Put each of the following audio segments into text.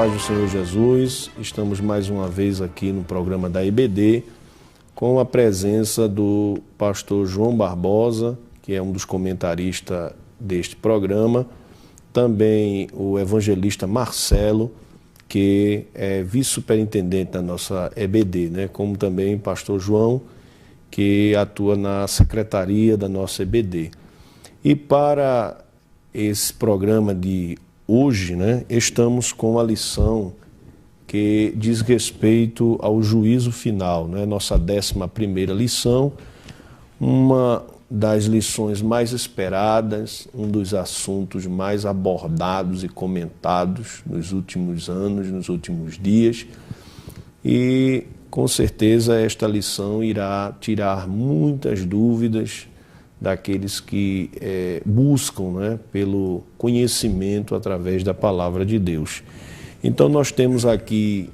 paz do Senhor Jesus, estamos mais uma vez aqui no programa da EBD, com a presença do pastor João Barbosa, que é um dos comentaristas deste programa, também o evangelista Marcelo, que é vice-superintendente da nossa EBD, né? Como também o pastor João, que atua na secretaria da nossa EBD. E para esse programa de hoje, né, estamos com a lição que diz respeito ao juízo final, né, nossa 11ª lição, uma das lições mais esperadas, um dos assuntos mais abordados e comentados nos últimos anos, nos últimos dias, e com certeza esta lição irá tirar muitas dúvidas daqueles que buscam, né, pelo conhecimento através da palavra de Deus. Então nós temos aqui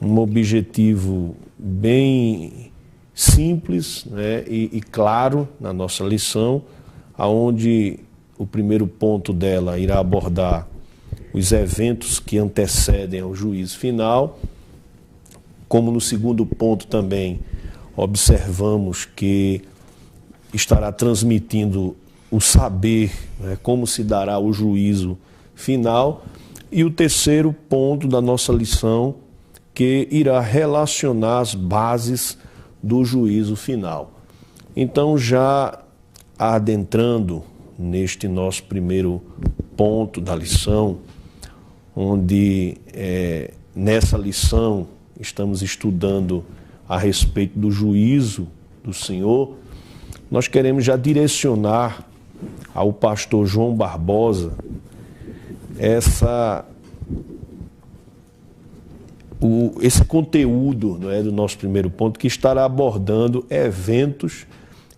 um objetivo bem simples, né, e claro na nossa lição, aonde o primeiro ponto dela irá abordar os eventos que antecedem ao juízo final, como no segundo ponto também observamos que estará transmitindo o saber, né, como se dará o juízo final, e o terceiro ponto da nossa lição, que irá relacionar as bases do juízo final. Então, já adentrando neste nosso primeiro ponto da lição, onde nessa lição estamos estudando a respeito do juízo do Senhor, nós queremos já direcionar ao pastor João Barbosa esse conteúdo, não é, do nosso primeiro ponto, que estará abordando eventos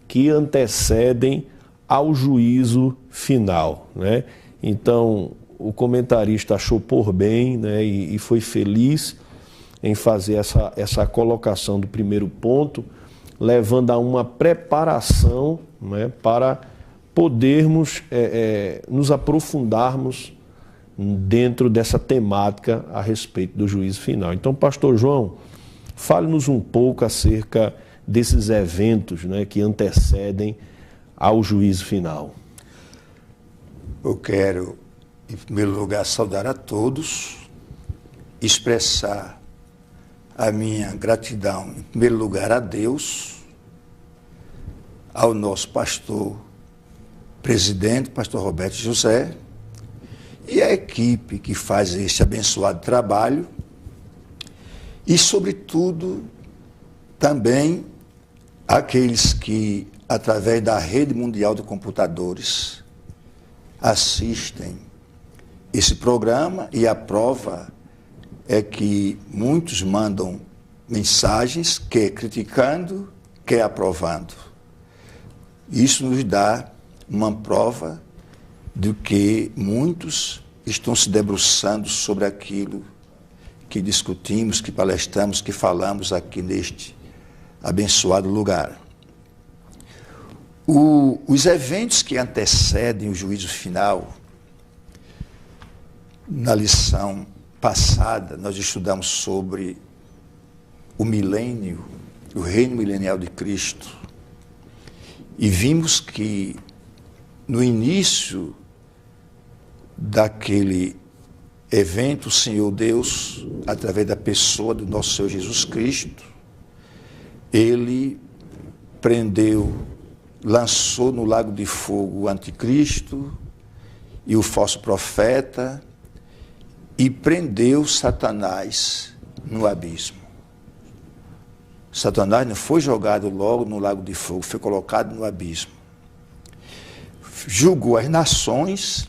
que antecedem ao juízo final, né? Então, o comentarista achou por bem, né, e foi feliz em fazer essa colocação do primeiro ponto, levando a uma preparação, né, para podermos nos aprofundarmos dentro dessa temática a respeito do juízo final. Então, pastor João, fale-nos um pouco acerca desses eventos, né, que antecedem ao juízo final. Eu quero, em primeiro lugar, saudar a todos, expressar a minha gratidão, em primeiro lugar, a Deus, ao nosso pastor presidente, pastor Roberto José, e a equipe que faz este abençoado trabalho, e, sobretudo, também aqueles que, através da rede mundial de computadores, assistem esse programa, e a prova é que muitos mandam mensagens, quer criticando, quer aprovando. Isso nos dá uma prova de que muitos estão se debruçando sobre aquilo que discutimos, que palestramos, que falamos aqui neste abençoado lugar. Os eventos que antecedem o juízo final, na lição passada, nós estudamos sobre o milênio, o reino milenial de Cristo, e vimos que no início daquele evento, o Senhor Deus, através da pessoa do nosso Senhor Jesus Cristo, Ele prendeu, lançou no lago de fogo o anticristo e o falso profeta, e prendeu Satanás no abismo. Satanás não foi jogado logo no lago de fogo, foi colocado no abismo. Julgou as nações,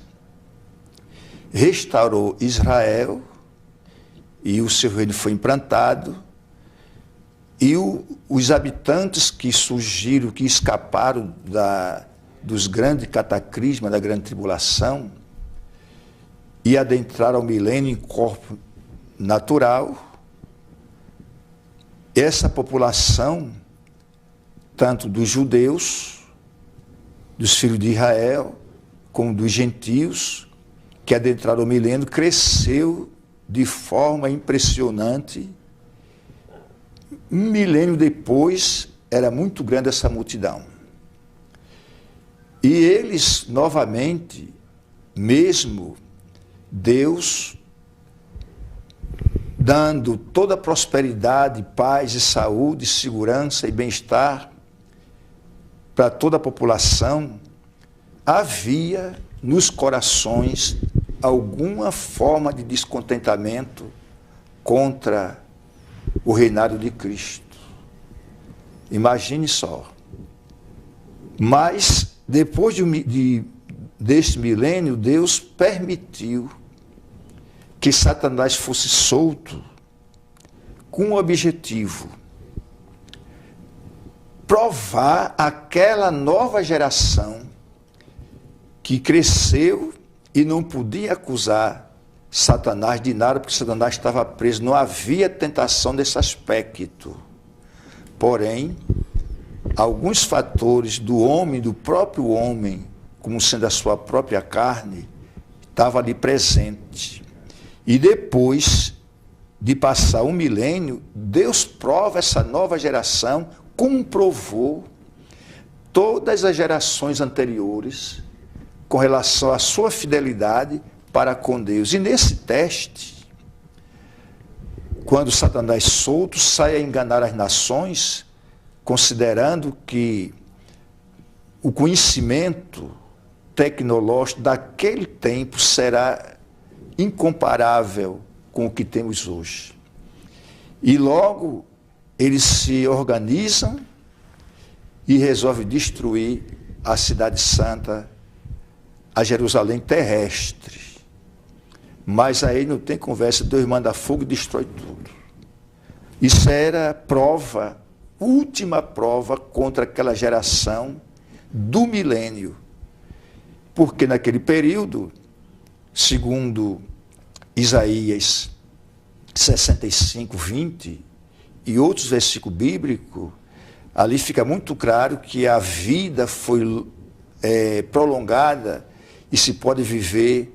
restaurou Israel, e o seu reino foi implantado, e os habitantes que surgiram, que escaparam dos grandes cataclismas, da grande tribulação, e adentraram ao milênio em corpo natural, essa população, tanto dos judeus, dos filhos de Israel, como dos gentios, que adentraram o milênio, cresceu de forma impressionante. Um milênio depois, era muito grande essa multidão. E eles, novamente, mesmo Deus dando toda a prosperidade, paz e saúde, segurança e bem-estar para toda a população, havia nos corações alguma forma de descontentamento contra o reinado de Cristo. Imagine só. Mas, depois deste milênio, Deus permitiu que Satanás fosse solto com o objetivo: provar aquela nova geração que cresceu e não podia acusar Satanás de nada, porque Satanás estava preso, não havia tentação desse aspecto. Porém, alguns fatores do homem, do próprio homem, como sendo a sua própria carne, estavam ali presente. E depois de passar um milênio, Deus prova essa nova geração, como provou todas as gerações anteriores, com relação à sua fidelidade para com Deus. E nesse teste, quando Satanás solto sai a enganar as nações, considerando que o conhecimento tecnológico daquele tempo será incomparável com o que temos hoje. E logo eles se organizam e resolvem destruir a cidade santa, a Jerusalém terrestre. Mas aí não tem conversa, Deus manda fogo e destrói tudo. Isso era prova, última prova contra aquela geração do milênio. Porque naquele período, segundo Isaías 65, 20 e outros versículos bíblicos, ali fica muito claro que a vida foi prolongada e se pode viver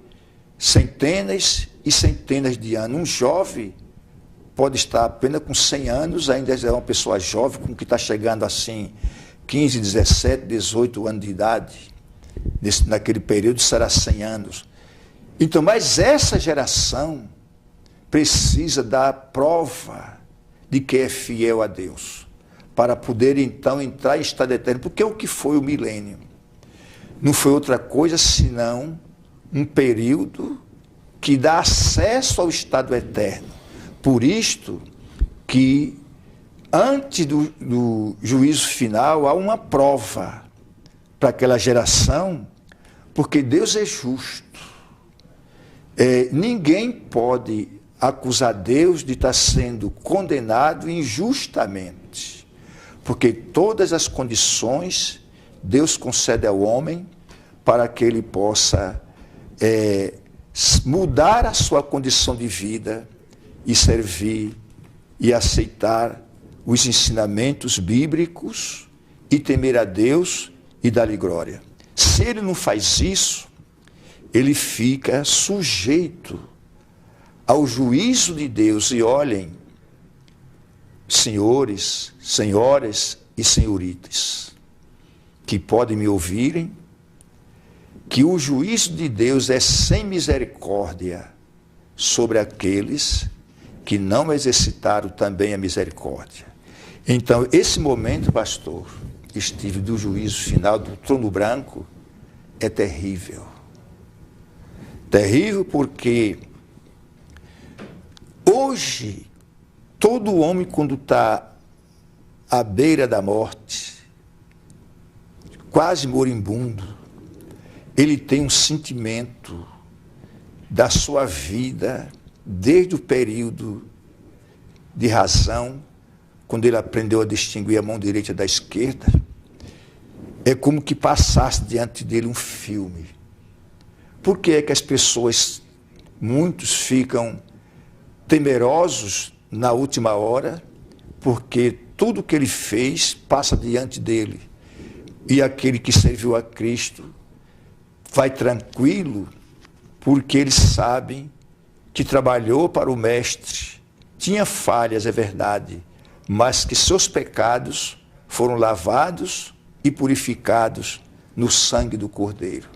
centenas e centenas de anos. Um jovem pode estar apenas com 100 anos, ainda é uma pessoa jovem, com que está chegando assim 15, 17, 18 anos de idade. Naquele período será 100 anos. Então, mas essa geração precisa dar prova de que é fiel a Deus, para poder então entrar em estado eterno. Porque o que foi o milênio? Não foi outra coisa senão um período que dá acesso ao estado eterno. Por isto que, antes do juízo final, há uma prova para aquela geração, porque Deus é justo. Ninguém pode acusar Deus de estar sendo condenado injustamente, porque todas as condições Deus concede ao homem para que ele possa mudar a sua condição de vida e servir e aceitar os ensinamentos bíblicos e temer a Deus e dar-lhe glória. Se ele não faz isso, ele fica sujeito ao juízo de Deus. E olhem, senhores, senhoras e senhoritas, que podem me ouvirem, que o juízo de Deus é sem misericórdia sobre aqueles que não exercitaram também a misericórdia. Então, esse momento, pastor, estive do juízo final, do trono branco, é terrível. Terrível porque hoje, todo homem, quando está à beira da morte, quase moribundo, ele tem um sentimento da sua vida, desde o período de razão, quando ele aprendeu a distinguir a mão direita da esquerda, é como que passasse diante dele um filme. Por que é que as pessoas, muitos ficam temerosos na última hora? Porque tudo que ele fez passa diante dele. E aquele que serviu a Cristo vai tranquilo, porque eles sabem que trabalhou para o Mestre, tinha falhas, é verdade, mas que seus pecados foram lavados e purificados no sangue do Cordeiro.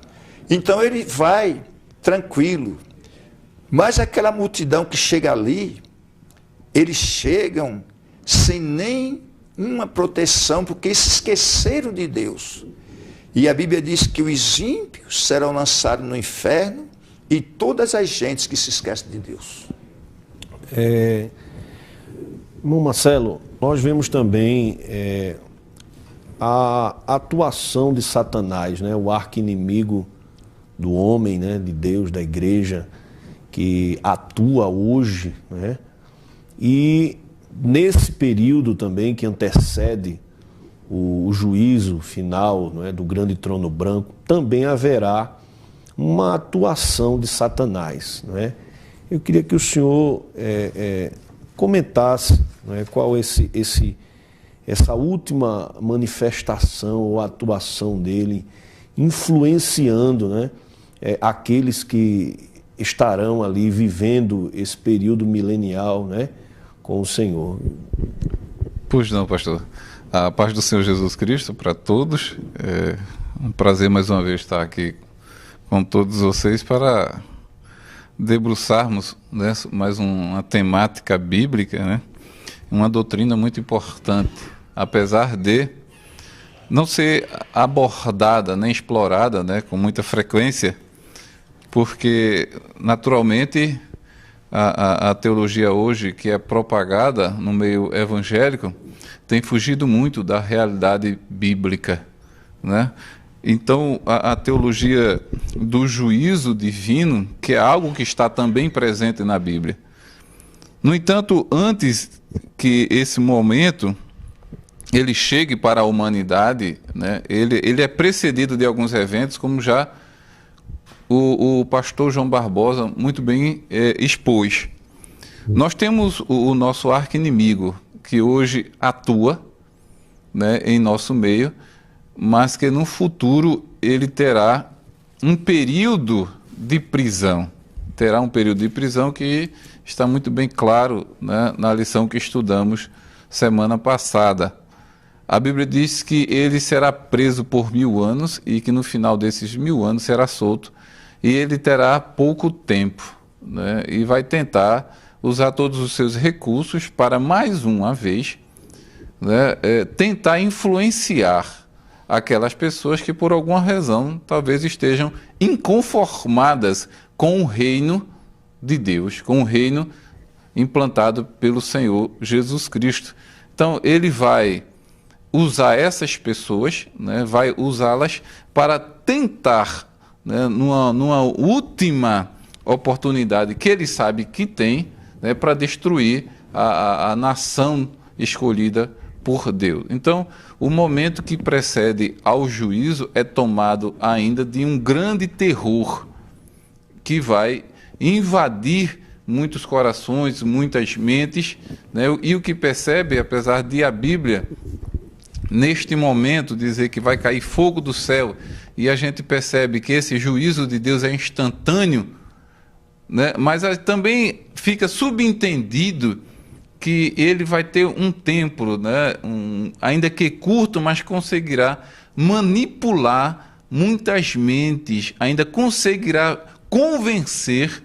Então ele vai tranquilo, mas aquela multidão que chega ali, eles chegam sem nenhuma proteção, porque se esqueceram de Deus. E a Bíblia diz que os ímpios serão lançados no inferno e todas as gentes que se esquecem de Deus. Irmão Marcelo, nós vemos também a atuação de Satanás, né? O arqui-inimigo do homem, né? De Deus, da igreja, que atua hoje, né? E nesse período também que antecede o juízo final, não é, do grande trono branco, também haverá uma atuação de Satanás, não é? Eu queria que o senhor comentasse, não é, qual essa última manifestação ou atuação dele influenciando, né, aqueles que estarão ali vivendo esse período milenial, né, com o Senhor. Pois não, pastor. A paz do Senhor Jesus Cristo para todos. É um prazer mais uma vez estar aqui com todos vocês para debruçarmos, né, mais uma temática bíblica, né, uma doutrina muito importante, apesar de não ser abordada nem explorada, né, com muita frequência, porque naturalmente a teologia hoje que é propagada no meio evangélico tem fugido muito da realidade bíblica, né? Então, a teologia do juízo divino, que é algo que está também presente na Bíblia. No entanto, antes que esse momento ele chegue para a humanidade, né, ele é precedido de alguns eventos, como já o pastor João Barbosa muito bem expôs. Nós temos o nosso arqui-inimigo, que hoje atua, né, em nosso meio, mas que no futuro ele terá um período de prisão. Terá um período de prisão que está muito bem claro, né, na lição que estudamos semana passada. A Bíblia diz que ele será preso por 1000 anos e que no final desses 1000 anos será solto, e ele terá pouco tempo, né, e vai tentar usar todos os seus recursos para, mais uma vez, né, tentar influenciar aquelas pessoas que, por alguma razão, talvez estejam inconformadas com o reino de Deus, com o reino implantado pelo Senhor Jesus Cristo. Então, ele vai usar essas pessoas, né, vai usá-las para tentar, né, numa última oportunidade que ele sabe que tem, né, para destruir a nação escolhida por Deus. Então, o momento que precede ao juízo é tomado ainda de um grande terror que vai invadir muitos corações, muitas mentes, né? E o que percebe, apesar de a Bíblia, neste momento, dizer que vai cair fogo do céu, e a gente percebe que esse juízo de Deus é instantâneo, né? Mas também fica subentendido que ele vai ter um tempo, né? Ainda que curto, mas conseguirá manipular muitas mentes, ainda conseguirá convencer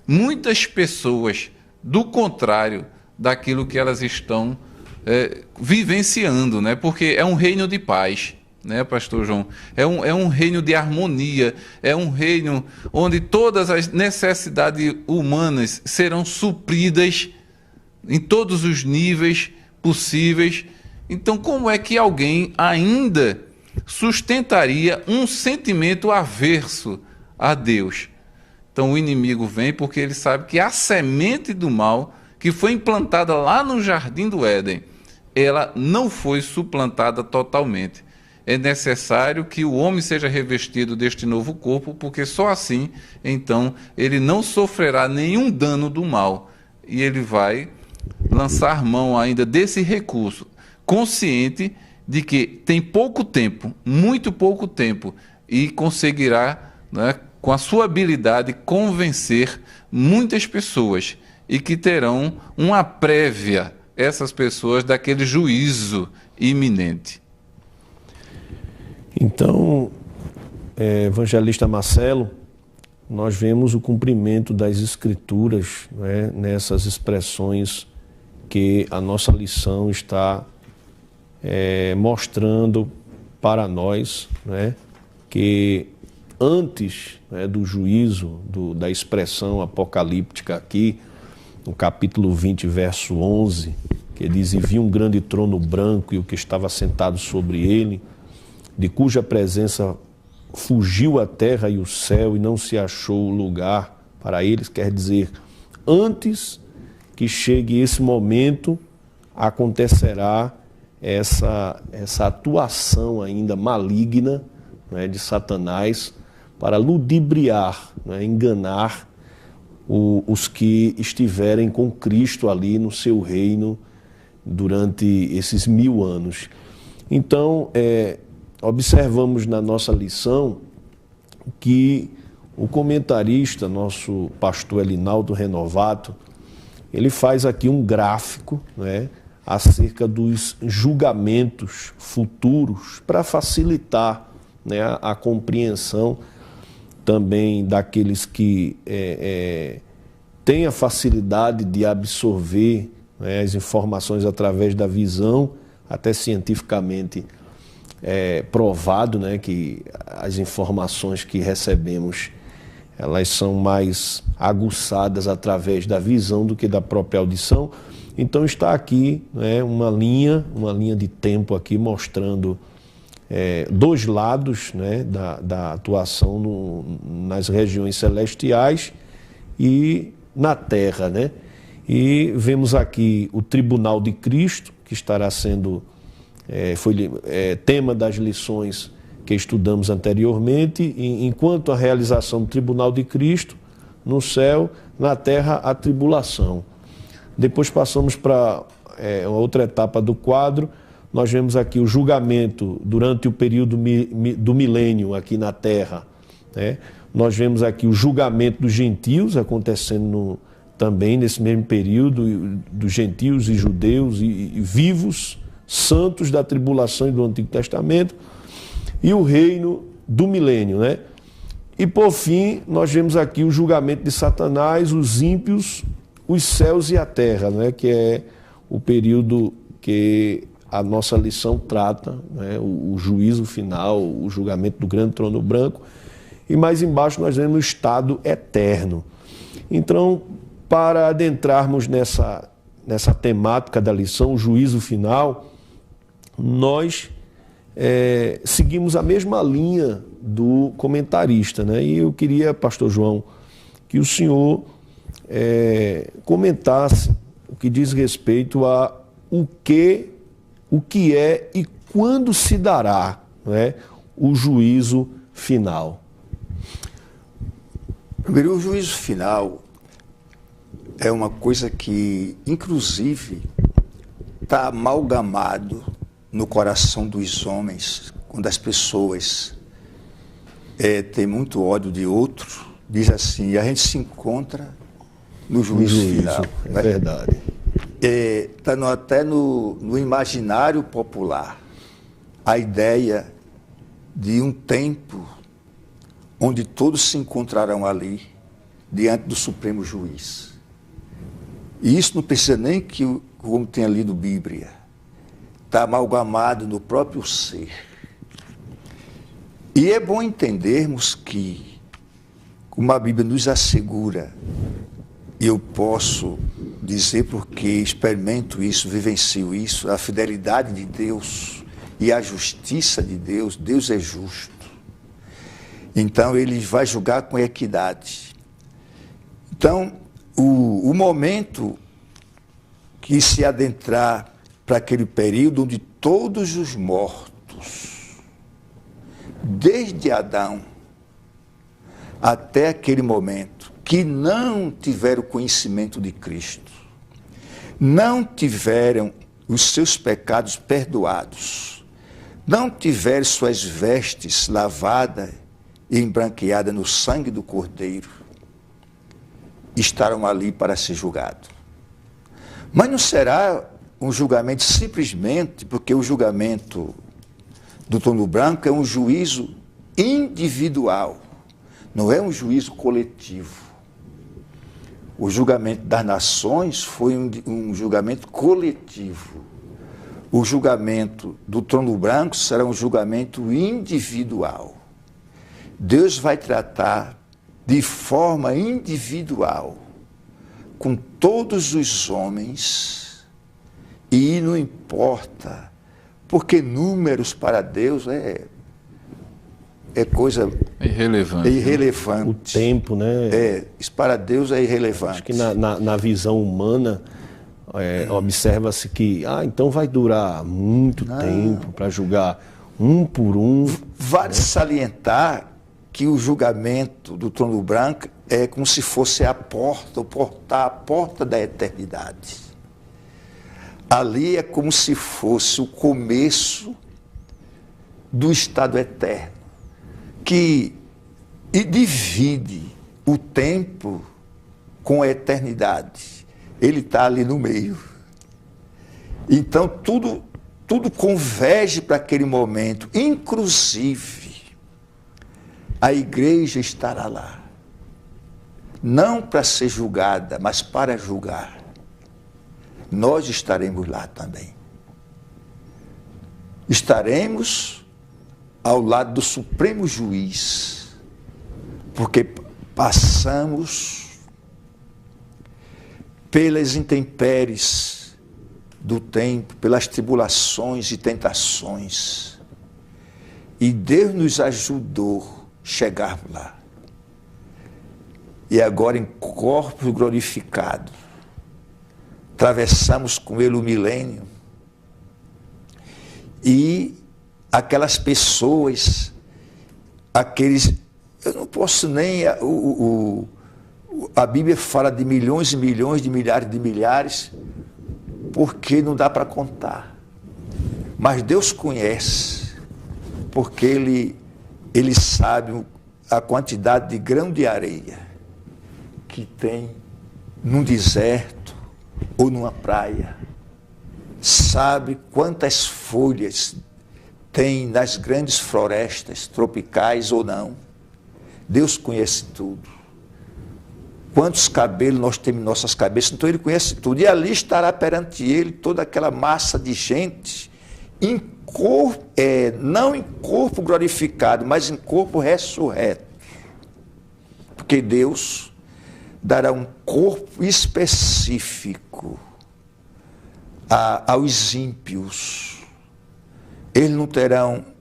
muitas pessoas do contrário daquilo que elas estão vivenciando, né? Porque é um reino de paz, né, pastor João? É um reino de harmonia, é um reino onde todas as necessidades humanas serão supridas em todos os níveis possíveis. Então, como é que alguém ainda sustentaria um sentimento averso a Deus? Então, o inimigo vem porque ele sabe que a semente do mal, que foi implantada lá no Jardim do Éden, ela não foi suplantada totalmente. É necessário que o homem seja revestido deste novo corpo, porque só assim, então, ele não sofrerá nenhum dano do mal. E ele vai lançar mão ainda desse recurso, consciente de que tem pouco tempo, muito pouco tempo, e conseguirá, né, com a sua habilidade, convencer muitas pessoas e que terão uma prévia, essas pessoas, daquele juízo iminente. Então, evangelista Marcelo, nós vemos o cumprimento das Escrituras, né, nessas expressões que a nossa lição está mostrando para nós, né, que antes, né, do juízo, da expressão apocalíptica aqui, no capítulo 20, verso 11, que diz: "E vi um grande trono branco e o que estava sentado sobre ele, de cuja presença fugiu a terra e o céu e não se achou lugar para eles." Quer dizer, antes que chegue esse momento, acontecerá essa atuação ainda maligna, né, de Satanás para ludibriar, né, enganar os que estiverem com Cristo ali no seu reino durante esses 1000 anos. Então, observamos na nossa lição que o comentarista, nosso pastor Elinaldo Renovato, ele faz aqui um gráfico, né, acerca dos julgamentos futuros para facilitar, né, a compreensão também daqueles que têm a facilidade de absorver, né, as informações através da visão, até cientificamente provado, né, que as informações que recebemos, elas são mais aguçadas através da visão do que da própria audição. Então está aqui, né, uma linha de tempo aqui mostrando dois lados, né, da atuação nas regiões celestiais e na terra, né? E vemos aqui o tribunal de Cristo, que estará sendo foi tema das lições que estudamos anteriormente, enquanto a realização do tribunal de Cristo no céu, na terra a tribulação. Depois passamos para outra etapa do quadro. Nós vemos aqui o julgamento durante o período do milênio aqui na terra, né? Nós vemos aqui o julgamento dos gentios acontecendo também nesse mesmo período, dos gentios e judeus e vivos, santos da tribulação e do Antigo Testamento, e o reino do milênio, né? E por fim, nós vemos aqui o julgamento de Satanás, os ímpios, os céus e a terra, né? Que é o período que a nossa lição trata, né? O juízo final, o julgamento do grande trono branco. E mais embaixo nós vemos o estado eterno. Então, para adentrarmos nessa temática da lição, o juízo final, nós seguimos a mesma linha do comentarista, né? E eu queria, pastor João, que o senhor comentasse o que diz respeito a o que é e quando se dará, né, o juízo final. Primeiro, o juízo final é uma coisa que, inclusive, está amalgamado no coração dos homens, quando as pessoas têm muito ódio de outro, diz assim, e a gente se encontra no juízo final. É, né? Verdade. Está até no imaginário popular a ideia de um tempo onde todos se encontrarão ali, diante do Supremo Juiz. E isso não precisa nem que o homem tenha lido Bíblia. Está amalgamado no próprio ser. E é bom entendermos que, como a Bíblia nos assegura, e eu posso dizer porque experimento isso, vivencio isso, a fidelidade de Deus e a justiça de Deus, Deus é justo. Então, ele vai julgar com equidade. Então, o momento que se adentrar para aquele período onde todos os mortos, desde Adão até aquele momento, que não tiveram conhecimento de Cristo, não tiveram os seus pecados perdoados, não tiveram suas vestes lavadas e embranqueada no sangue do Cordeiro, estarão ali para ser julgados. Mas não será um julgamento simplesmente porque o julgamento do trono branco é um juízo individual, não é um juízo coletivo. O julgamento das nações foi um julgamento coletivo. O julgamento do trono branco será um julgamento individual. Deus vai tratar de forma individual com todos os homens, e não importa, porque números para Deus é coisa irrelevante. O tempo, né? Isso para Deus é irrelevante. Acho que na visão humana, observa-se que, então vai durar muito tempo para julgar um por um. Vale salientar que o julgamento do trono branco é como se fosse a porta da eternidade. Ali é como se fosse o começo do estado eterno, que divide o tempo com a eternidade. Ele está ali no meio. Então, tudo converge para aquele momento, inclusive a igreja estará lá. Não para ser julgada, mas para julgar. Nós estaremos lá também. Estaremos ao lado do Supremo Juiz, porque passamos pelas intempéries do tempo, pelas tribulações e tentações, e Deus nos ajudou a chegar lá. E agora, em corpo glorificado, atravessamos com Ele o milênio, e aquelas pessoas, eu não posso nem, a Bíblia fala de milhões e milhões, de milhares, porque não dá para contar. Mas Deus conhece, porque Ele sabe a quantidade de grão de areia que tem num deserto ou numa praia. Sabe quantas folhas tem nas grandes florestas, tropicais ou não. Deus conhece tudo. Quantos cabelos nós temos em nossas cabeças, então Ele conhece tudo. E ali estará perante Ele toda aquela massa de gente, não em corpo glorificado, mas em corpo ressurreto. Porque Deus dará um corpo específico aos ímpios. Eles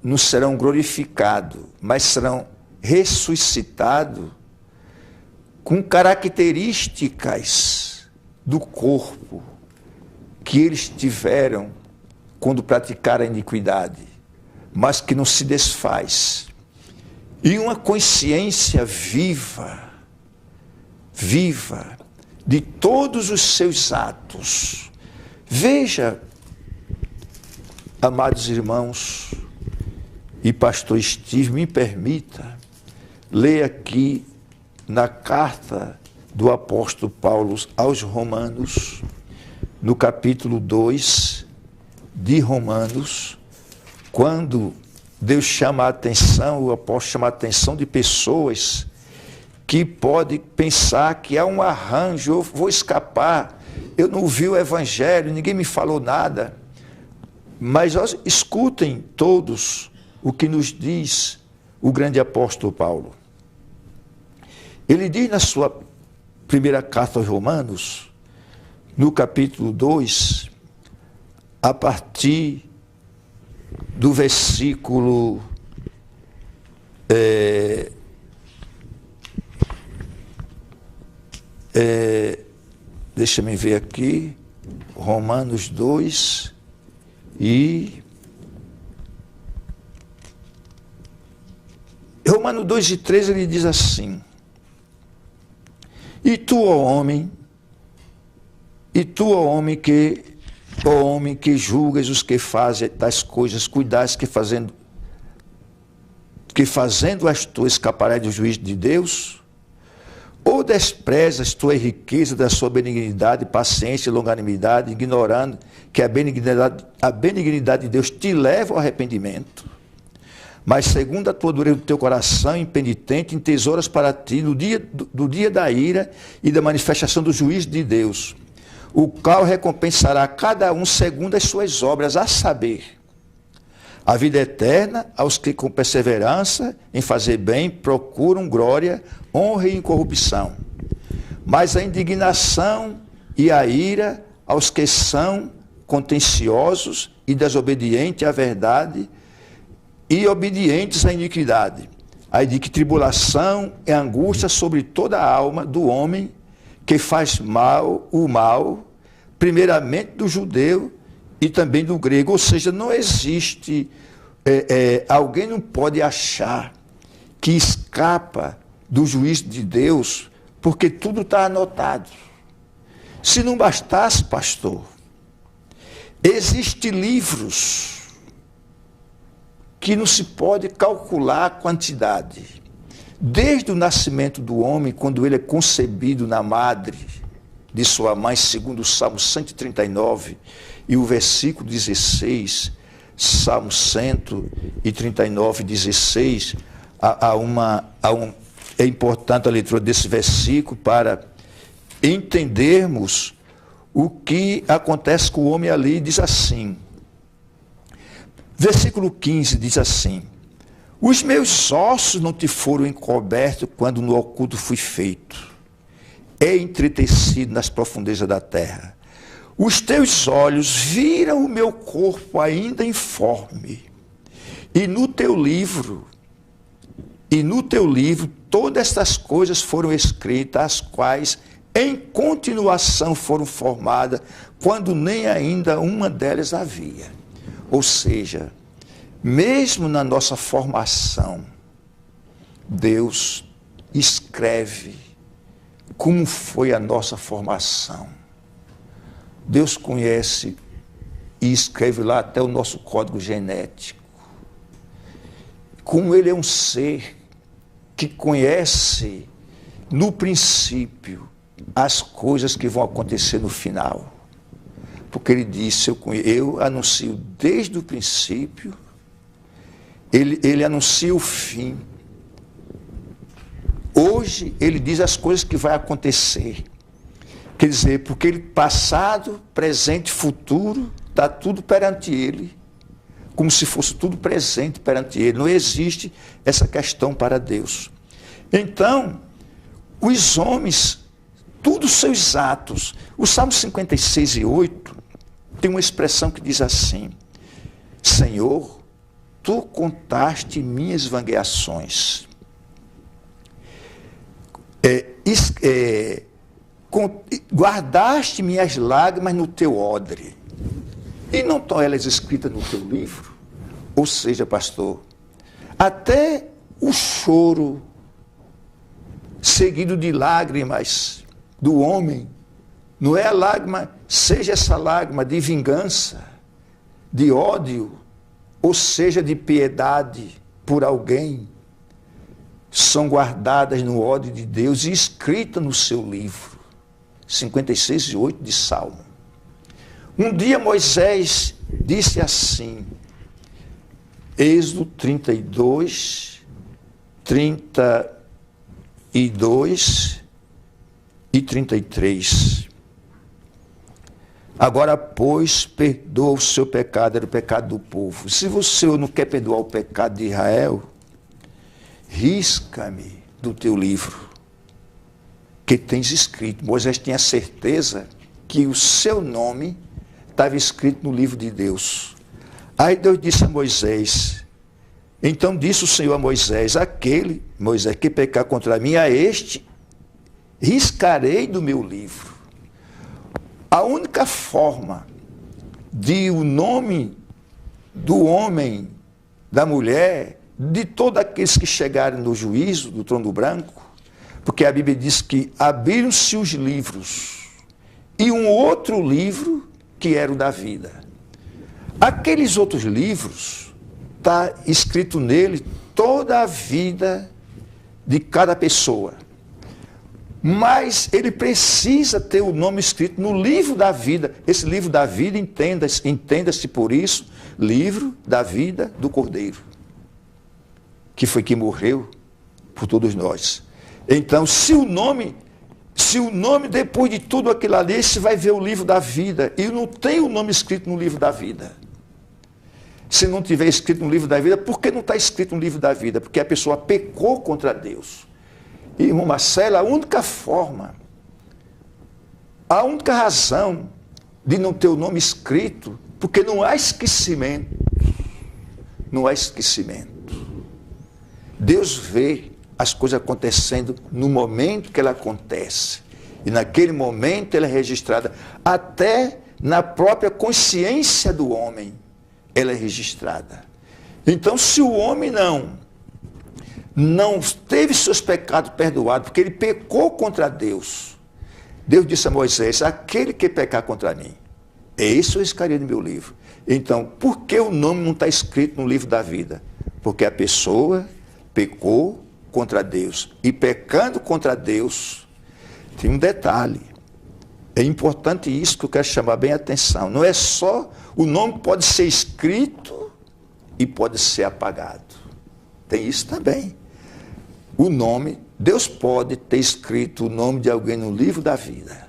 não serão glorificados, mas serão ressuscitados com características do corpo que eles tiveram quando praticaram a iniquidade, mas que não se desfaz. E uma consciência viva de todos os seus atos. Veja, amados irmãos, e pastor Steve, me permita ler aqui na carta do apóstolo Paulo aos Romanos, no capítulo 2 de Romanos, quando Deus chama a atenção, o apóstolo chama a atenção de pessoas que podem pensar que há um arranjo, eu vou escapar, eu não vi o evangelho, ninguém me falou nada. Mas escutem todos o que nos diz o grande apóstolo Paulo. Ele diz na sua primeira carta aos Romanos, no capítulo 2, a partir do versículo deixa-me ver aqui, Romanos 2 Romanos 2 e 3, ele diz assim: E tu, ó homem, que julgas os que fazem tais coisas, cuidais que fazendo que fazendo-as tu escaparás do juízo de Deus? Ou desprezas tu a riqueza da sua benignidade, paciência e longanimidade, ignorando que a benignidade de Deus te leva ao arrependimento? Mas segundo a tua dureza do teu coração, impenitente, tesouras para ti do dia da ira e da manifestação do juízo de Deus, o qual recompensará cada um segundo as suas obras, a saber, a vida eterna aos que com perseverança em fazer bem procuram glória, honra e incorrupção. Mas a indignação e a ira aos que são contenciosos e desobedientes à verdade e obedientes à iniquidade. Aí de que tribulação e angústia sobre toda a alma do homem que faz o mal, primeiramente do judeu e também do grego. Ou seja, não existe, alguém não pode achar que escapa do juízo de Deus, porque tudo está anotado. Se não bastasse, pastor, existem livros que não se pode calcular a quantidade. Desde o nascimento do homem, quando ele é concebido na madre de sua mãe, segundo o Salmo 139, e o versículo 16, Salmo 139, 16, é importante a leitura desse versículo para entendermos o que acontece com o homem ali. Diz assim, versículo 15 diz assim: os meus ossos não te foram encobertos quando no oculto fui feito, entretecido nas profundezas da terra. Os teus olhos viram o meu corpo ainda informe, e no teu livro todas estas coisas foram escritas, as quais em continuação foram formadas, quando nem ainda uma delas havia. Ou seja, mesmo na nossa formação, Deus escreve como foi a nossa formação. Deus conhece e escreve lá até o nosso código genético. Como Ele é um ser que conhece no princípio as coisas que vão acontecer no final. Porque Ele disse, eu anuncio desde o princípio, ele anuncia o fim. Hoje Ele diz as coisas que vai acontecer. Quer dizer, porque Ele, passado, presente, futuro, está tudo perante Ele, como se fosse tudo presente perante Ele. Não existe essa questão para Deus. Então, os homens, todos os seus atos, o Salmo 56 e 8, tem uma expressão que diz assim: Senhor, Tu contaste minhas vangueações. Guardaste minhas lágrimas no teu odre, e não estão elas escritas no teu livro? Ou seja, pastor, até o choro seguido de lágrimas do homem, não é a lágrima, seja essa lágrima de vingança, de ódio, ou seja de piedade por alguém, são guardadas no ódio de Deus e escritas no seu livro. 56 e 8 de Salmo. Um dia Moisés disse assim, Êxodo 32 e 33. Agora, pois, perdoa o seu pecado, era o pecado do povo. Se você não quer perdoar o pecado de Israel, risca-me do teu livro, que tens escrito. Moisés tinha certeza que o seu nome estava escrito no livro de Deus. Aí Deus disse a Moisés, então disse o Senhor a Moisés, Moisés, que pecar contra mim, a este riscarei do meu livro. A única forma de o nome do homem, da mulher, de todos aqueles que chegarem no juízo do trono branco, porque a Bíblia diz que abriram-se os livros e um outro livro que era o da vida. Aqueles outros livros, está escrito nele toda a vida de cada pessoa. Mas ele precisa ter o nome escrito no livro da vida. Esse livro da vida, entenda-se por isso, livro da vida do Cordeiro, que foi quem morreu por todos nós. Então, se o nome depois de tudo aquilo ali, você vai ver o livro da vida, e não tem o nome escrito no livro da vida. Se não tiver escrito no livro da vida, por que não está escrito no livro da vida? Porque a pessoa pecou contra Deus. E, irmão Marcelo, a única forma, a única razão de não ter o nome escrito, porque não há esquecimento. Não há esquecimento. Deus vê as coisas acontecendo no momento que ela acontece. E naquele momento ela é registrada. Até na própria consciência do homem, ela é registrada. Então, se o homem não teve seus pecados perdoados, porque ele pecou contra Deus, Deus disse a Moisés: aquele que pecar contra mim, esse eu riscaria do meu livro. Então, por que o nome não está escrito no livro da vida? Porque a pessoa pecou contra Deus. E pecando contra Deus, tem um detalhe. É importante isso que eu quero chamar bem a atenção. Não é só o nome pode ser escrito e pode ser apagado. Tem isso também. O nome, Deus pode ter escrito o nome de alguém no livro da vida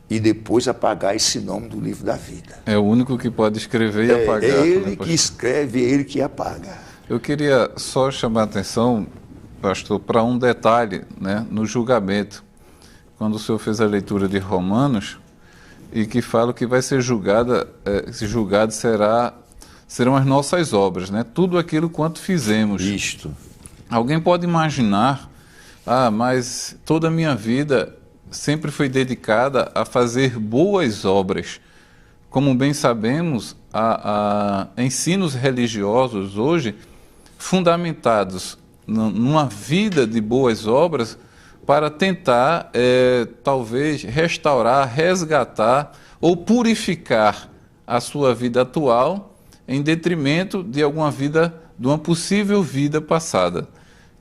e depois apagar esse nome do livro da vida. É o único que pode escrever e apagar. É ele que escreve, é ele que apaga. Eu queria só chamar a atenção, pastor, para um detalhe, né, no julgamento. Quando o senhor fez a leitura de Romanos, e que fala que vai ser julgado serão as nossas obras, né? Tudo aquilo quanto fizemos. Isto. Alguém pode imaginar, mas toda a minha vida sempre foi dedicada a fazer boas obras. Como bem sabemos, há ensinos religiosos hoje fundamentados numa vida de boas obras para tentar, talvez, restaurar, resgatar ou purificar a sua vida atual em detrimento de alguma vida, de uma possível vida passada.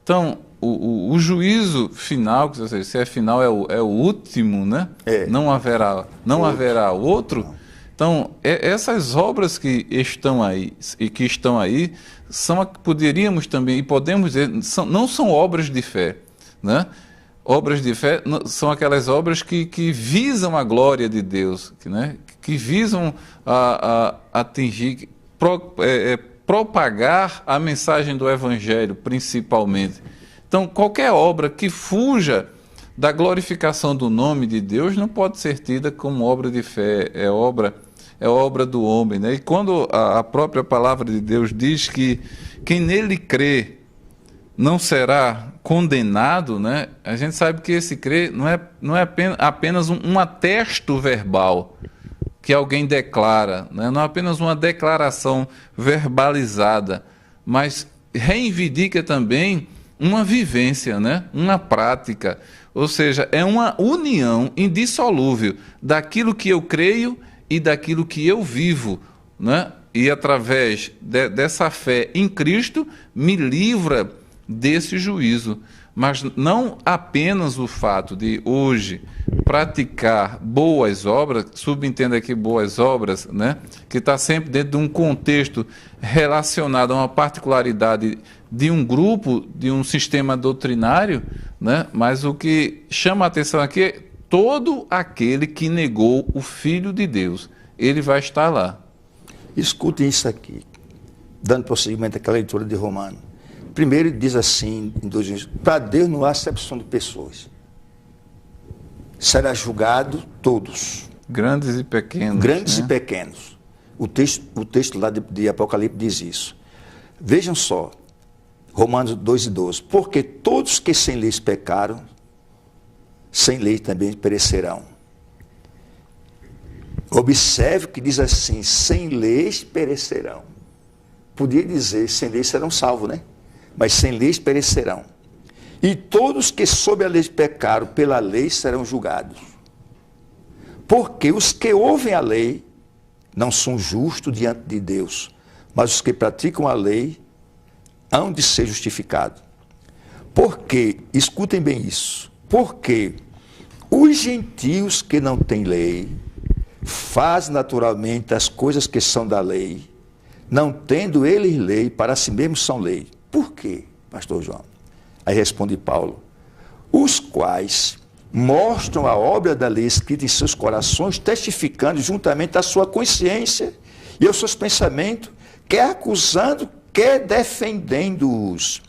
Então, o juízo final, que seja, se é final, é o último, né? Não haverá outro. Então, essas obras que estão aí são, poderíamos também, e podemos dizer, não são obras de fé, né? Obras de fé são aquelas obras que visam a glória de Deus, né? Que visam atingir, propagar a mensagem do Evangelho, principalmente. Então, qualquer obra que fuja da glorificação do nome de Deus não pode ser tida como obra de fé, é obra do homem, né? E quando a própria palavra de Deus diz que quem nele crê não será condenado, né? A gente sabe que esse crer não é apenas um atesto verbal que alguém declara, né? Não é apenas uma declaração verbalizada, mas reivindica também uma vivência, né? Uma prática, ou seja, é uma união indissolúvel daquilo que eu creio e daquilo que eu vivo, né? E através dessa fé em Cristo me livra desse juízo. Mas não apenas o fato de hoje praticar boas obras, subentenda aqui boas obras, né, que está sempre dentro de um contexto relacionado a uma particularidade de um grupo, de um sistema doutrinário, né, mas o que chama a atenção aqui é todo aquele que negou o Filho de Deus, ele vai estar lá. Escutem isso aqui, dando prosseguimento àquela leitura de Romanos. Primeiro ele diz assim, para Deus não há acepção de pessoas. Será julgado todos. Grandes e pequenos. Grandes, né? E pequenos. O texto lá de Apocalipse diz isso. Vejam só, Romanos 2:12. Porque todos que sem leis pecaram, sem lei também perecerão. Observe que diz assim, sem leis perecerão. Podia dizer, sem leis serão salvos, né? Mas sem leis perecerão. E todos que sob a lei pecaram pela lei serão julgados. Porque os que ouvem a lei não são justos diante de Deus, mas os que praticam a lei hão de ser justificados. Porque, escutem bem isso, porque os gentios que não têm lei fazem naturalmente as coisas que são da lei, não tendo eles lei, para si mesmos são lei. Por quê, pastor João? Aí responde Paulo: os quais mostram a obra da lei escrita em seus corações, testificando juntamente a sua consciência e aos seus pensamentos, quer acusando, quer defendendo-os.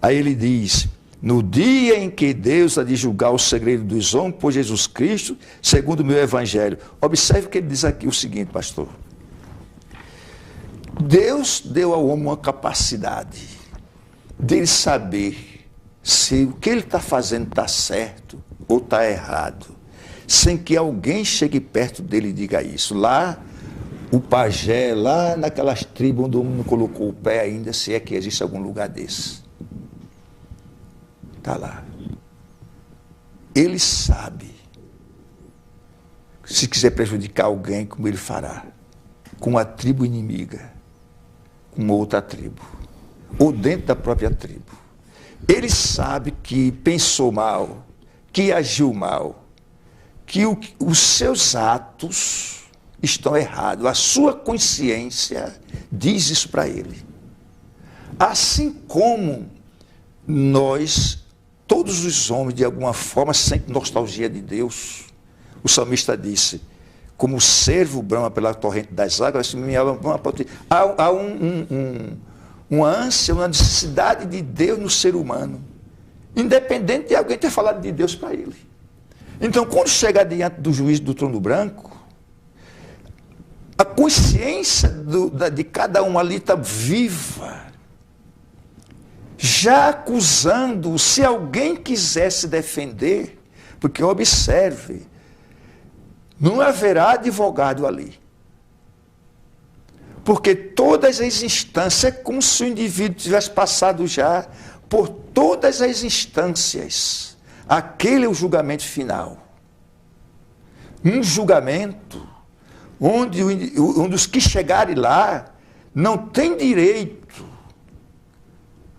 Aí ele diz: no dia em que Deus há de julgar o segredo dos homens por Jesus Cristo, segundo o meu evangelho. Observe que ele diz aqui o seguinte, pastor. Deus deu ao homem uma capacidade de saber se o que ele está fazendo está certo ou está errado, sem que alguém chegue perto dele e diga isso. Lá, o pajé, lá naquelas tribos onde o homem não colocou o pé ainda, se é que existe algum lugar desse. Está lá. Ele sabe. Se quiser prejudicar alguém, como ele fará? Com a tribo inimiga, com outra tribo, ou dentro da própria tribo. Ele sabe que pensou mal, que agiu mal, que os seus atos estão errados. A sua consciência diz isso para ele. Assim como nós, todos os homens, de alguma forma, sentem nostalgia de Deus. O salmista disse: como o cervo brama pela torrente das águas, minha alma brama para ti. Há uma ânsia, uma necessidade de Deus no ser humano, independente de alguém ter falado de Deus para ele. Então, quando chegar diante do juiz do trono branco, a consciência de cada um ali está viva, já acusando, se alguém quisesse defender, porque observe, não haverá advogado ali. Porque todas as instâncias, é como se o indivíduo tivesse passado já por todas as instâncias. Aquele é o julgamento final. Um julgamento onde os que chegarem lá não têm direito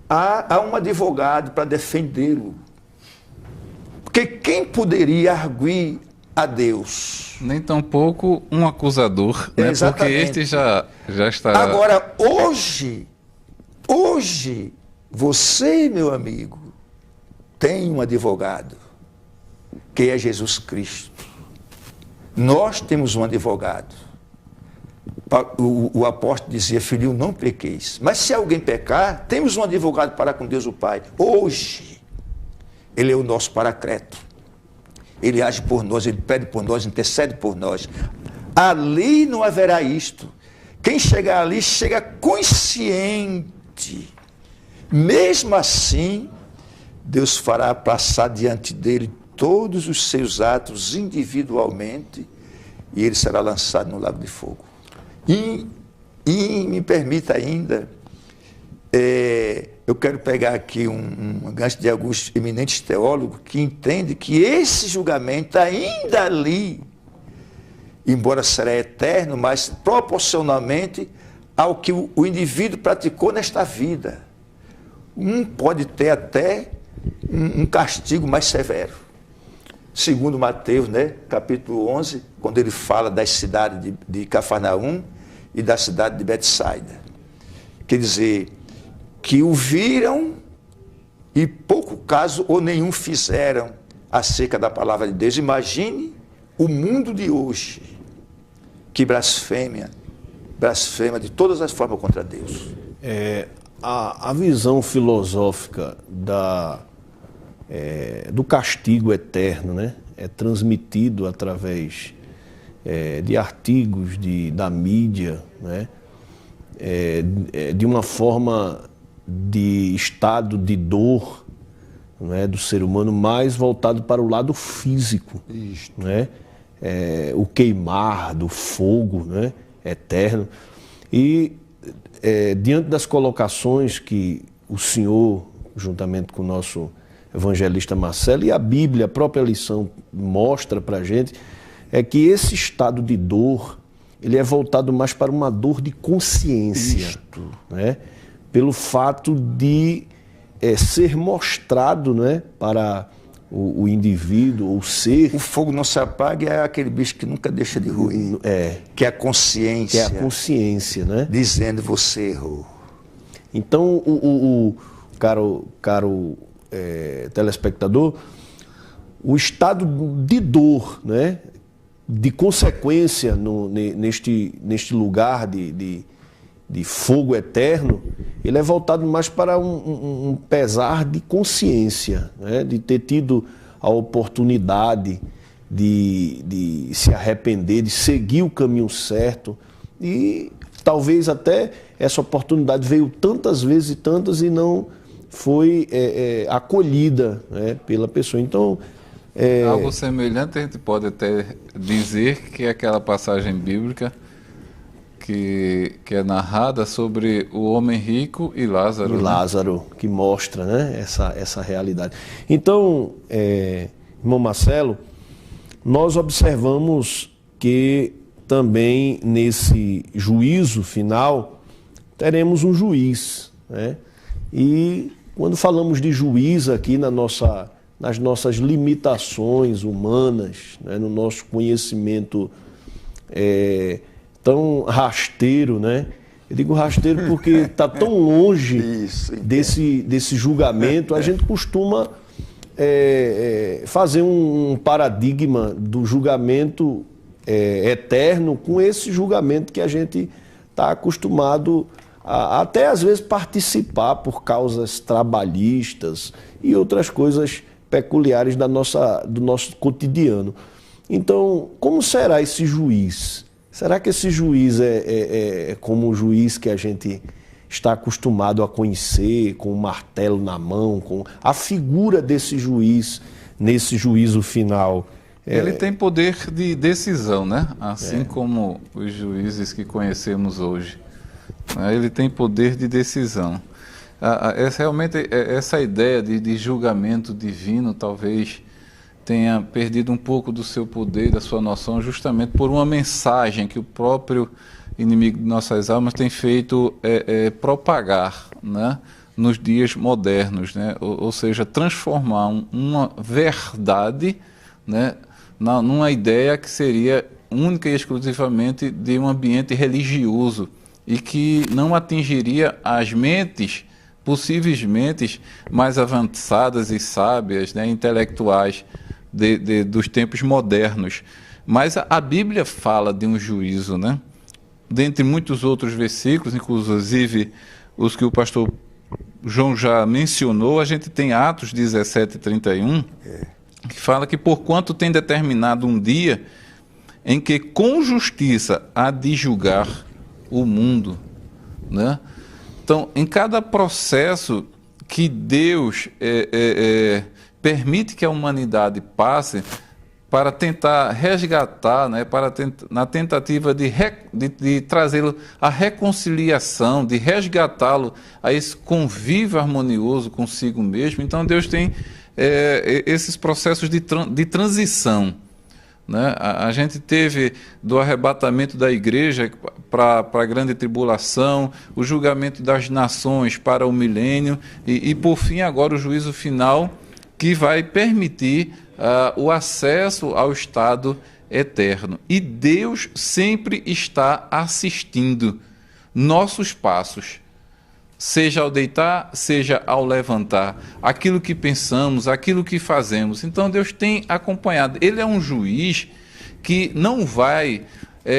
a um advogado para defendê-lo. Porque quem poderia arguir a Deus? Nem tampouco um acusador, né? Porque este já está... Agora, hoje, você, meu amigo, tem um advogado, que é Jesus Cristo. Nós temos um advogado. O apóstolo dizia: filhinho, não pequeis. Mas se alguém pecar, temos um advogado para com Deus o Pai. Hoje, ele é o nosso paracleto. Ele age por nós, ele pede por nós, intercede por nós. Ali não haverá isto. Quem chegar ali, chega consciente. Mesmo assim, Deus fará passar diante dele todos os seus atos individualmente, e ele será lançado no lago de fogo. E me permita ainda, eu quero pegar aqui um gancho de alguns eminentes teólogos que entendem que esse julgamento ainda ali, embora será eterno, mas proporcionalmente ao que o indivíduo praticou nesta vida. Pode ter até um castigo mais severo. Segundo Mateus, né, capítulo 11, quando ele fala das cidades de Cafarnaum e da cidade de Betsaida. Quer dizer, que o viram e pouco caso ou nenhum fizeram acerca da palavra de Deus. Imagine o mundo de hoje, que blasfema de todas as formas contra Deus. A visão filosófica do castigo eterno, né, é transmitido através de artigos da mídia, né, de uma forma de estado de dor, né, do ser humano, mais voltado para o lado físico, né, o queimar do fogo, né, eterno. E diante das colocações que o senhor, juntamente com o nosso evangelista Marcelo, e a Bíblia, a própria lição mostra para a gente, é que esse estado de dor, ele é voltado mais para uma dor de consciência, né? pelo fato de ser mostrado, né, para o indivíduo, o ser. O fogo não se apaga, é aquele bicho que nunca deixa de ruir. Que é a consciência. Que é a consciência, né? Dizendo você errou. Então, o caro telespectador, o estado de dor, né, de consequência neste lugar de fogo eterno, ele é voltado mais para um pesar de consciência, né, de ter tido a oportunidade de se arrepender, de seguir o caminho certo. E talvez até essa oportunidade veio tantas vezes e tantas e não foi acolhida, né, pela pessoa. Então, algo semelhante a gente pode até dizer que é aquela passagem bíblica que é narrada sobre o homem rico e Lázaro. E Lázaro, que mostra, né, essa realidade. Então, irmão Marcelo, nós observamos que também nesse juízo final teremos um juiz, né? E quando falamos de juiz aqui nas nossas limitações humanas, né, no nosso conhecimento tão rasteiro, né? Eu digo rasteiro porque está tão longe desse julgamento, a gente costuma fazer um paradigma do julgamento eterno com esse julgamento que a gente está acostumado a até às vezes participar por causas trabalhistas e outras coisas peculiares do nosso cotidiano. Então, como será esse juiz? Será que esse juiz é como o juiz que a gente está acostumado a conhecer, com o martelo na mão, com a figura desse juiz nesse juízo final? Ele tem poder de decisão, né? Assim como os juízes que conhecemos hoje. Ele tem poder de decisão. Realmente, essa ideia de julgamento divino talvez tenha perdido um pouco do seu poder, da sua noção, justamente por uma mensagem que o próprio inimigo de nossas almas tem feito propagar, né, nos dias modernos, né? Ou seja, transformar uma verdade, né, numa ideia que seria única e exclusivamente de um ambiente religioso e que não atingiria as mentes, possíveis mentes mais avançadas e sábias, né, intelectuais dos tempos modernos. Mas a Bíblia fala de um juízo, né? Dentre muitos outros versículos, inclusive os que o pastor João já mencionou, a gente tem Atos 17:31, que fala que porquanto tem determinado um dia em que com justiça há de julgar o mundo, né? Então, em cada processo que Deus permite que a humanidade passe para tentar resgatar, né, na tentativa de trazê-lo à reconciliação, de resgatá-lo a esse convívio harmonioso consigo mesmo. Então, Deus tem esses processos de transição, né? A gente teve do arrebatamento da igreja para a grande tribulação, o julgamento das nações para o milênio e por fim, agora o juízo final, que vai permitir o acesso ao estado eterno. E Deus sempre está assistindo nossos passos, seja ao deitar, seja ao levantar, aquilo que pensamos, aquilo que fazemos. Então Deus tem acompanhado. Ele é um juiz que não vai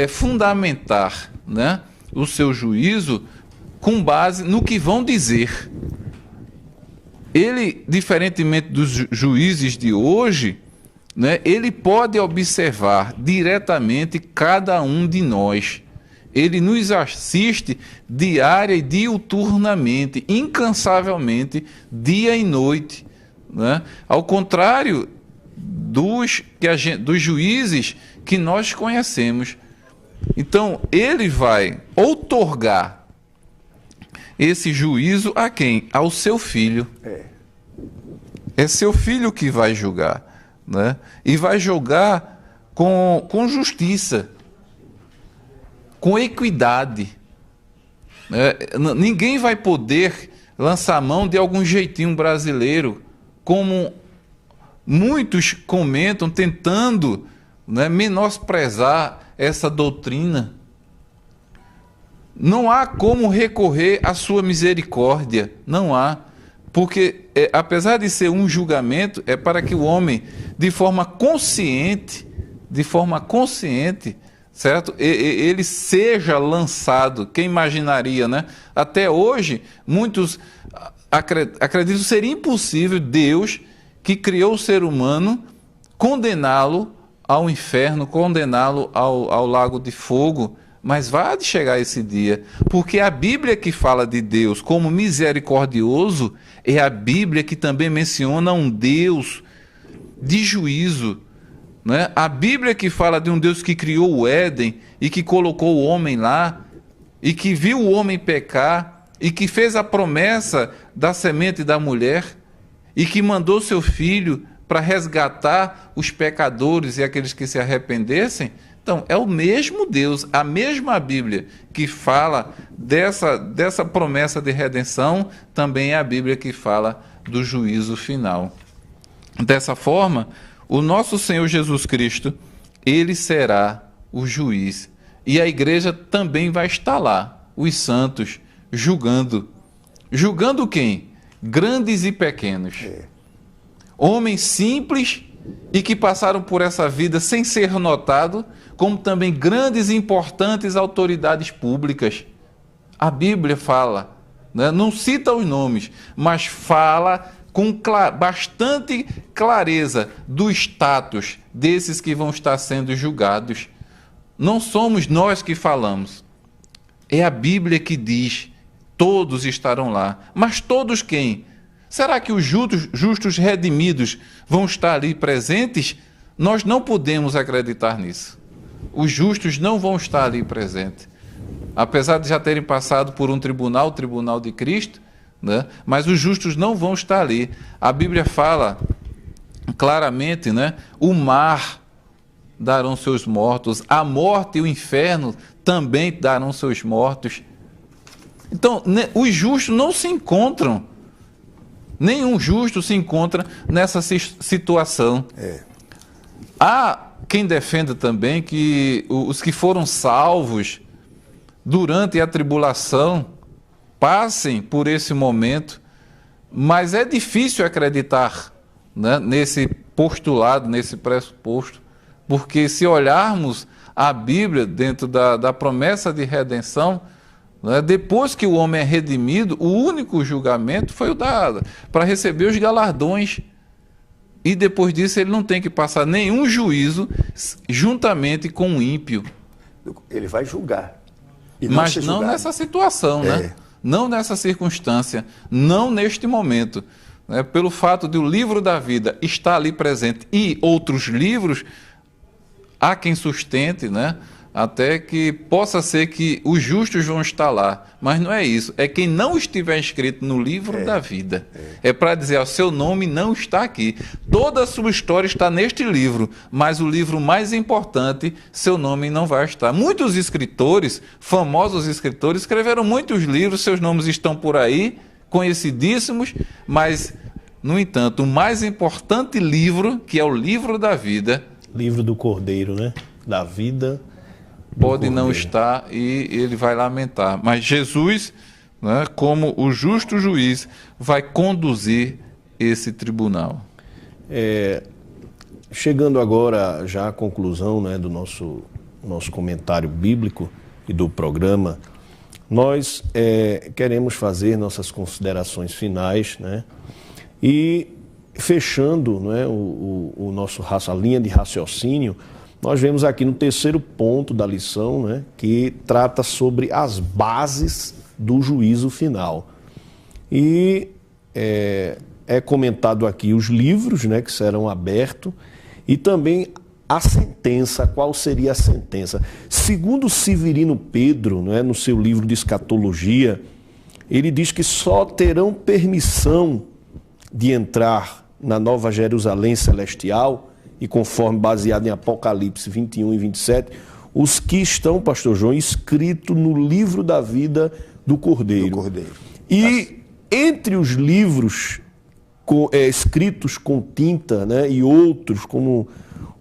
fundamentar, né, o seu juízo com base no que vão dizer. Ele, diferentemente dos juízes de hoje, né, ele pode observar diretamente cada um de nós. Ele nos assiste diária e diuturnamente, incansavelmente, dia e noite, né? Ao contrário dos juízes que nós conhecemos. Então, ele vai outorgar esse juízo a quem? Ao seu filho. É seu filho que vai julgar, né? E vai julgar com justiça, com equidade, Ninguém vai poder lançar mão de algum jeitinho brasileiro, como muitos comentam, tentando, né, menosprezar essa doutrina. Não há como recorrer à sua misericórdia, não há. Porque, apesar de ser um julgamento, é para que o homem, de forma consciente, certo? Ele seja lançado. Quem imaginaria, né? Até hoje, muitos acreditam ser impossível Deus, que criou o ser humano, condená-lo ao inferno, condená-lo ao lago de fogo. Mas vai chegar esse dia, porque a Bíblia que fala de Deus como misericordioso é a Bíblia que também menciona um Deus de juízo, né? A Bíblia que fala de um Deus que criou o Éden e que colocou o homem lá e que viu o homem pecar e que fez a promessa da semente da mulher e que mandou seu filho para resgatar os pecadores e aqueles que se arrependessem. Então, é o mesmo Deus, a mesma Bíblia que fala dessa promessa de redenção, também é a Bíblia que fala do juízo final. Dessa forma, o nosso Senhor Jesus Cristo, ele será o juiz. E a igreja também vai estar lá, os santos, julgando. Julgando quem? Grandes e pequenos. Homens simples e que passaram por essa vida sem ser notado, como também grandes e importantes autoridades públicas. A Bíblia fala, né? Não cita os nomes, mas fala com bastante clareza do status desses que vão estar sendo julgados. Não somos nós que falamos. É a Bíblia que diz, todos estarão lá. Mas todos quem? Será que os justos redimidos vão estar ali presentes? Nós não podemos acreditar nisso. Os justos não vão estar ali presentes. Apesar de já terem passado por um tribunal, o tribunal de Cristo, né? Mas os justos não vão estar ali. A Bíblia fala claramente, né? O mar darão seus mortos, a morte e o inferno também darão seus mortos. Então, os justos não se encontram. Nenhum justo se encontra nessa situação. Há quem defenda também que os que foram salvos durante a tribulação passem por esse momento, mas é difícil acreditar, né, nesse postulado, nesse pressuposto, porque se olharmos a Bíblia dentro da promessa de redenção, né, depois que o homem é redimido, o único julgamento foi o para receber os galardões. E depois disso ele não tem que passar nenhum juízo juntamente com o ímpio. Ele vai julgar. Mas não nessa situação, né? Não nessa circunstância, não neste momento. Né? Pelo fato de o livro da vida estar ali presente e outros livros, há quem sustente, né? Até que possa ser que os justos vão estar lá. Mas não é isso. É quem não estiver inscrito no livro da vida. É para dizer, o seu nome não está aqui. Toda a sua história está neste livro, mas o livro mais importante, seu nome não vai estar. Muitos escritores, famosos escritores, escreveram muitos livros, seus nomes estão por aí, conhecidíssimos, mas, no entanto, o mais importante livro, que é o livro da vida... Livro do Cordeiro, né? Da vida... Pode não estar e ele vai lamentar. Mas Jesus, né, como o justo juiz, vai conduzir esse tribunal. Chegando agora já à conclusão, né, do nosso comentário bíblico e do programa, nós queremos fazer nossas considerações finais, né, e fechando, né, a linha de raciocínio. Nós vemos aqui no terceiro ponto da lição, né, que trata sobre as bases do juízo final. E é comentado aqui os livros, né, que serão abertos e também a sentença, qual seria a sentença. Segundo Severino Pedro, né, no seu livro de escatologia, ele diz que só terão permissão de entrar na Nova Jerusalém Celestial, e conforme baseado em Apocalipse 21 e 27, os que estão, pastor João, escritos no livro da vida do Cordeiro. Do Cordeiro. E entre os livros escritos com tinta, né, e outros, como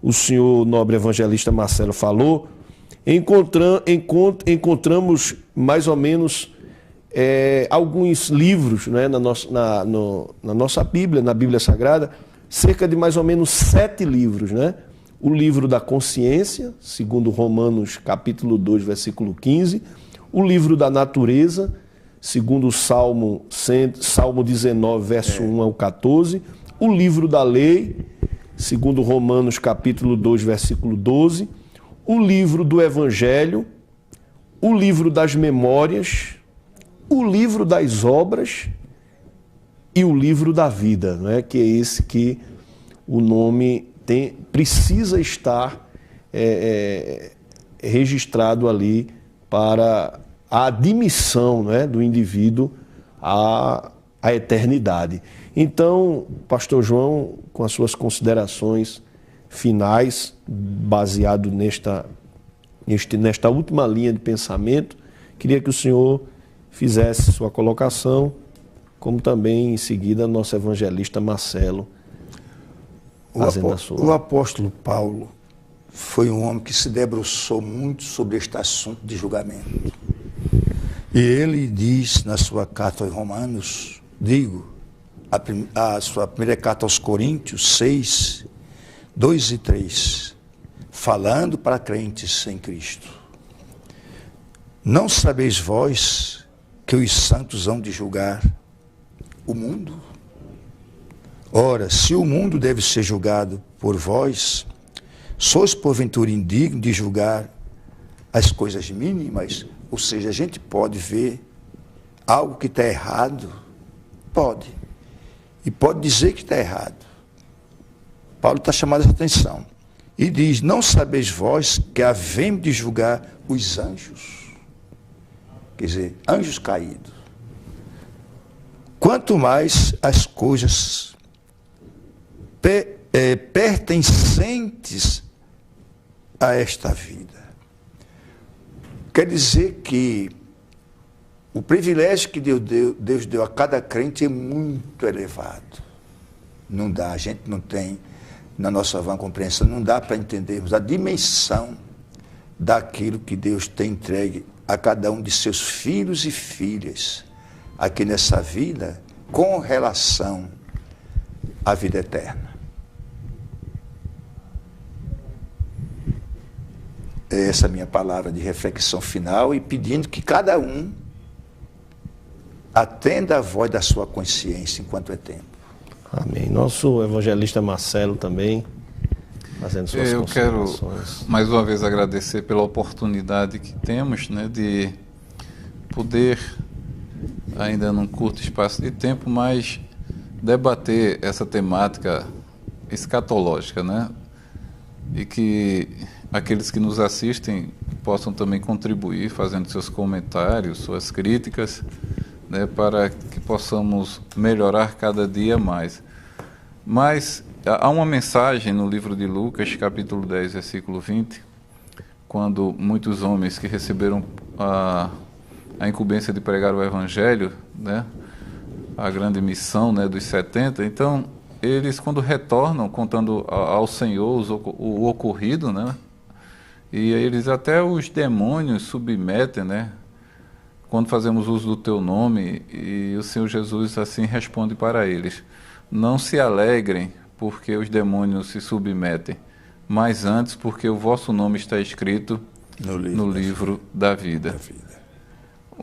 o senhor nobre evangelista Marcelo falou, encontramos mais ou menos alguns livros, né, na nossa Bíblia, na Bíblia Sagrada, cerca de mais ou menos 7 livros, né? O livro da consciência, segundo Romanos capítulo 2, versículo 15, o livro da natureza, segundo o Salmo 19, verso 1 ao 14, o livro da lei, segundo Romanos capítulo 2, versículo 12, o livro do Evangelho, o livro das memórias, o livro das obras e o livro da vida, né? Que é esse que o nome precisa estar registrado ali para a admissão, né, do indivíduo à eternidade. Então, pastor João, com as suas considerações finais, baseado nesta última linha de pensamento, queria que o senhor fizesse sua colocação, como também em seguida nosso evangelista Marcelo fazendo a sua. O apóstolo Paulo foi um homem que se debruçou muito sobre este assunto de julgamento. E ele diz na sua carta aos Romanos, a sua primeira carta aos Coríntios 6, 2 e 3, falando para crentes em Cristo. Não sabeis vós que os santos hão de julgar o mundo? Ora, se o mundo deve ser julgado por vós, sois porventura indignos de julgar as coisas mínimas? Ou seja, a gente pode ver algo que está errado, pode, e pode dizer que está errado. Paulo está chamando essa atenção e diz: não sabeis vós que havemos de julgar os anjos? Quer dizer, anjos caídos. Quanto mais as coisas pertencentes a esta vida. Quer dizer que o privilégio que Deus deu a cada crente é muito elevado. Não dá, a gente não tem, na nossa vã compreensão, não dá para entendermos a dimensão daquilo que Deus tem entregue a cada um de seus filhos e filhas aqui nessa vida com relação à vida eterna. Essa é a minha palavra de reflexão final e pedindo que cada um atenda a voz da sua consciência enquanto é tempo. Amém. Nosso evangelista Marcelo também, fazendo suas considerações. Eu quero, mais uma vez, agradecer pela oportunidade que temos, né, de poder, ainda num curto espaço de tempo, mas debater essa temática escatológica, né? E que aqueles que nos assistem possam também contribuir, fazendo seus comentários, suas críticas, né, para que possamos melhorar cada dia mais. Mas há uma mensagem no livro de Lucas, capítulo 10, versículo 20, quando muitos homens que receberam a incumbência de pregar o Evangelho, né, a grande missão, né, dos 70, então eles, quando retornam, contando ao Senhor o ocorrido, né, e eles até os demônios submetem, né, quando fazemos uso do teu nome, e o Senhor Jesus assim responde para eles: não se alegrem porque os demônios se submetem, mas antes porque o vosso nome está escrito no livro da vida.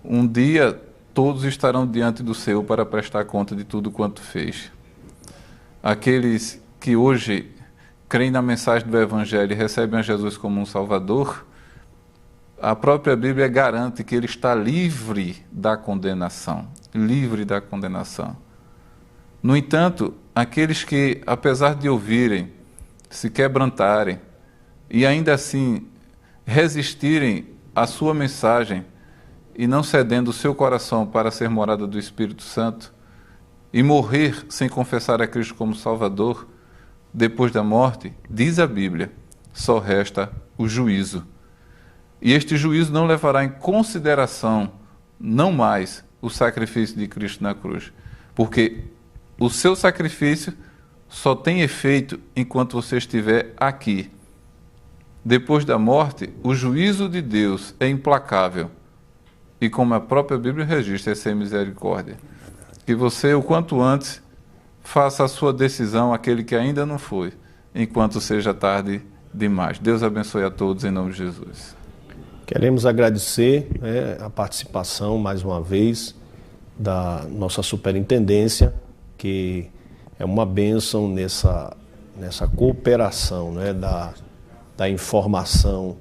Um dia todos estarão diante do Senhor para prestar conta de tudo quanto fez. Aqueles que hoje creem na mensagem do Evangelho e recebem a Jesus como um Salvador, a própria Bíblia garante que ele está livre da condenação. Livre da condenação. No entanto, aqueles que, apesar de ouvirem, se quebrantarem e ainda assim resistirem à sua mensagem e não cedendo o seu coração para ser morada do Espírito Santo e morrer sem confessar a Cristo como Salvador, depois da morte, diz a Bíblia, só resta o juízo. E este juízo não levará em consideração não mais o sacrifício de Cristo na cruz. Porque o seu sacrifício só tem efeito enquanto você estiver aqui. Depois da morte, o juízo de Deus é implacável. E como a própria Bíblia registra, é sem misericórdia. Que você, o quanto antes, faça a sua decisão, aquele que ainda não foi, enquanto seja tarde demais. Deus abençoe a todos em nome de Jesus. Queremos agradecer a participação, mais uma vez, da nossa superintendência, que é uma bênção nessa cooperação, da informação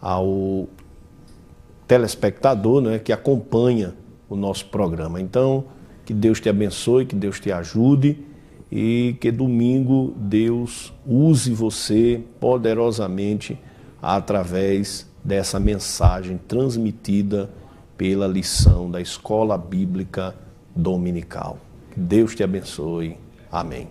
ao telespectador, que acompanha o nosso programa. Então, que Deus te abençoe, que Deus te ajude e que domingo Deus use você poderosamente através dessa mensagem transmitida pela lição da Escola Bíblica Dominical. Que Deus te abençoe. Amém.